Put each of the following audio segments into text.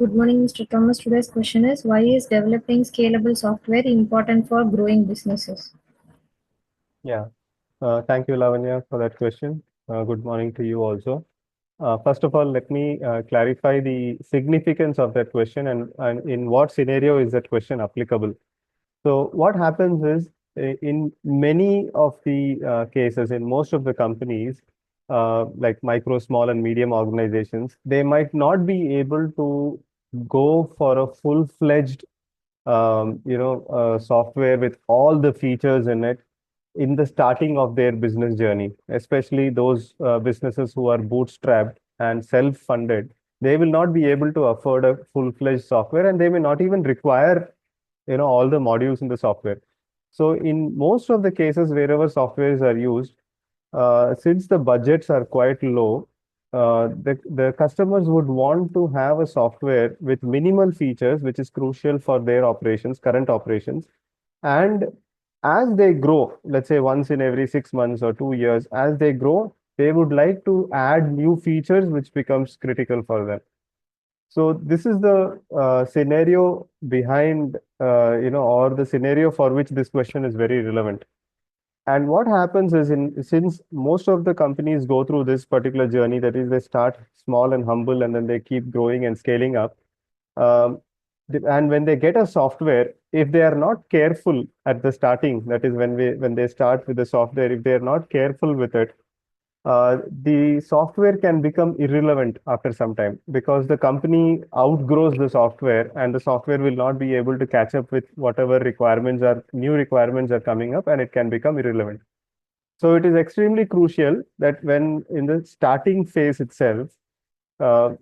Good morning, Mr. Thomas. Today's question is, why is developing scalable software important for growing businesses? Yeah, thank you, Lavanya, for that question. Good morning to you also. First of all, let me clarify the significance of that question and in what scenario is that question applicable. So, what happens is in many of the cases, in most of the companies, like micro, small, and medium organizations, they might not be able to go for a full-fledged software with all the features in it in the starting of their business journey, especially those businesses who are bootstrapped and self-funded. They will not be able to afford a full-fledged software, and they may not even require, all the modules in the software. So in most of the cases, wherever softwares are used, since the budgets are quite low, the customers would want to have a software with minimal features, which is crucial for their operations, current operations. And as they grow, let's say once in every 6 months or 2 years, as they grow, they would like to add new features, which becomes critical for them. So this is the scenario behind, or the scenario for which this question is very relevant. And what happens is, since most of the companies go through this particular journey, that is, they start small and humble, and then they keep growing and scaling up. Um, and when they get a software, if they are not careful at the starting, that is when they start with the software, if they are not careful with it, the software can become irrelevant after some time because the company outgrows the software and the software will not be able to catch up with whatever new requirements are coming up, and it can become irrelevant. So it is extremely crucial that when in the starting phase itself,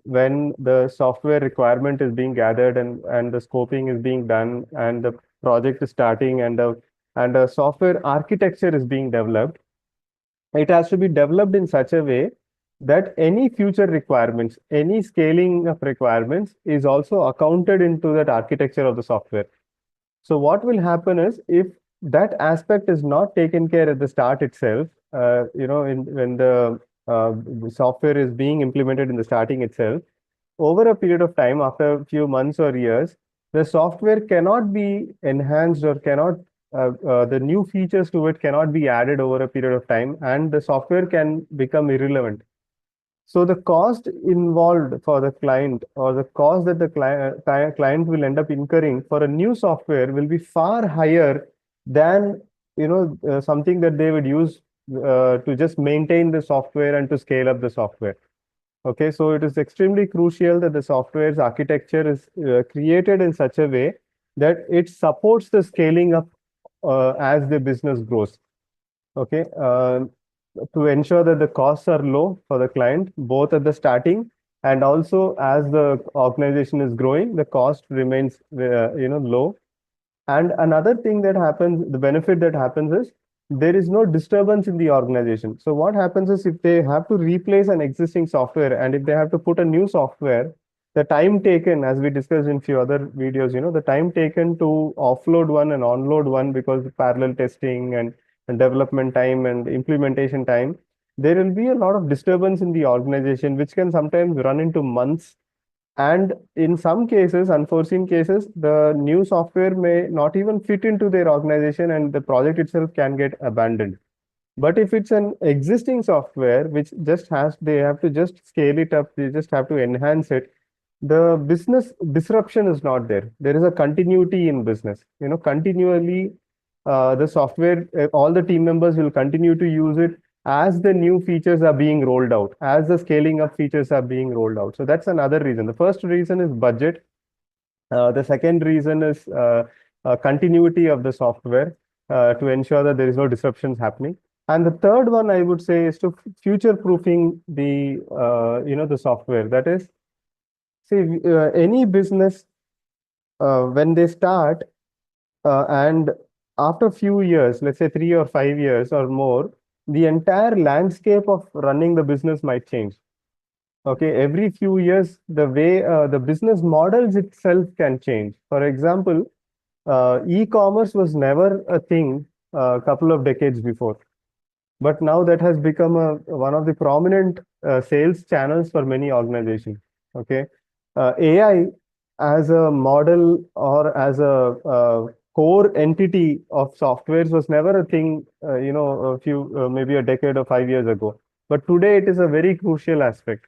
when the software requirement is being gathered and the scoping is being done and the project is starting and the software architecture is being developed, it has to be developed in such a way that any future requirements, any scaling of requirements is also accounted into that architecture of the software. So what will happen is if that aspect is not taken care at the start itself, when the software is being implemented in the starting itself, over a period of time, after a few months or years, the software cannot be enhanced or the new features to it cannot be added over a period of time, and the software can become irrelevant. So the cost involved for the client or the cost that the client will end up incurring for a new software will be far higher than something that they would use to just maintain the software and to scale up the software. Okay, so it is extremely crucial that the software's architecture is created in such a way that it supports the scaling up as the business grows. Okay, to ensure that the costs are low for the client, both at the starting and also as the organization is growing, the cost remains low. And another thing that happens, the benefit that happens is there is no disturbance in the organization. So what happens is if they have to replace an existing software and if they have to put a new software, the time taken, as we discussed in few other videos, the time taken to offload one and onload one because of parallel testing and development time and implementation time, there will be a lot of disturbance in the organization, which can sometimes run into months. And in some cases, unforeseen cases, the new software may not even fit into their organization and the project itself can get abandoned. But if it's an existing software, which they have to just scale it up, they just have to enhance it, the business disruption is not there. There is a continuity in business. Continually, the software, all the team members will continue to use it as the new features are being rolled out, as the scaling up features are being rolled out. So that's another reason. The first reason is budget. The second reason is continuity of the software to ensure that there is no disruptions happening. And the third one I would say is to future proofing the software. That is, see, any business when they start and after a few years, let's say 3 or 5 years or more, the entire landscape of running the business might change. Okay, every few years, the way the business models itself can change. For example, e-commerce was never a thing a couple of decades before, but now that has become one of the prominent sales channels for many organizations. Okay, AI as a model or as a core entity of softwares was never a thing, a few, maybe a decade or 5 years ago. But today it is a very crucial aspect.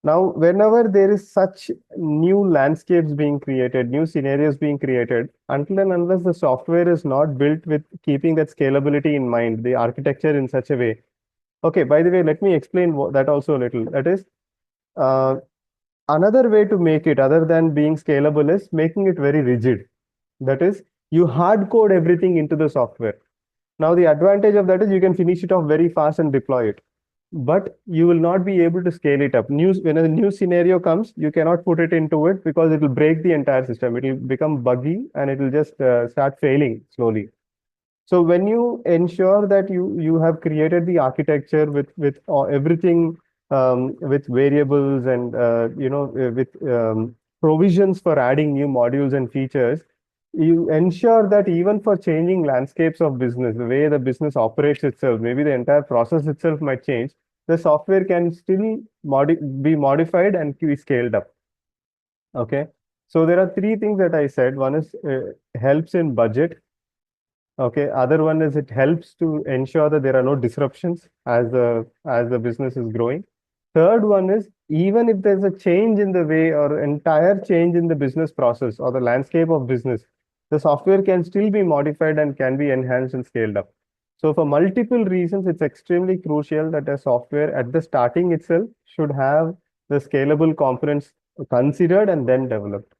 Now, whenever there is such new landscapes being created, new scenarios being created, until and unless the software is not built with keeping that scalability in mind, the architecture in such a way. Okay, by the way, let me explain that also a little. That is, uh, another way to make it other than being scalable is making it very rigid. That is, you hard code everything into the software. Now, the advantage of that is you can finish it off very fast and deploy it, but you will not be able to scale it up. When a new scenario comes, you cannot put it into it because it will break the entire system. It will become buggy and it will just start failing slowly. So when you ensure that you have created the architecture with everything, with variables and with provisions for adding new modules and features, you ensure that even for changing landscapes of business, the way the business operates itself, maybe the entire process itself might change, the software can still be modified and be scaled up. Okay. So there are three things that I said. One is helps in budget. Okay. Other one is it helps to ensure that there are no disruptions as the business is growing. Third one is even if there's a change in the way or entire change in the business process or the landscape of business, the software can still be modified and can be enhanced and scaled up. So for multiple reasons, it's extremely crucial that a software at the starting itself should have the scalable components considered and then developed.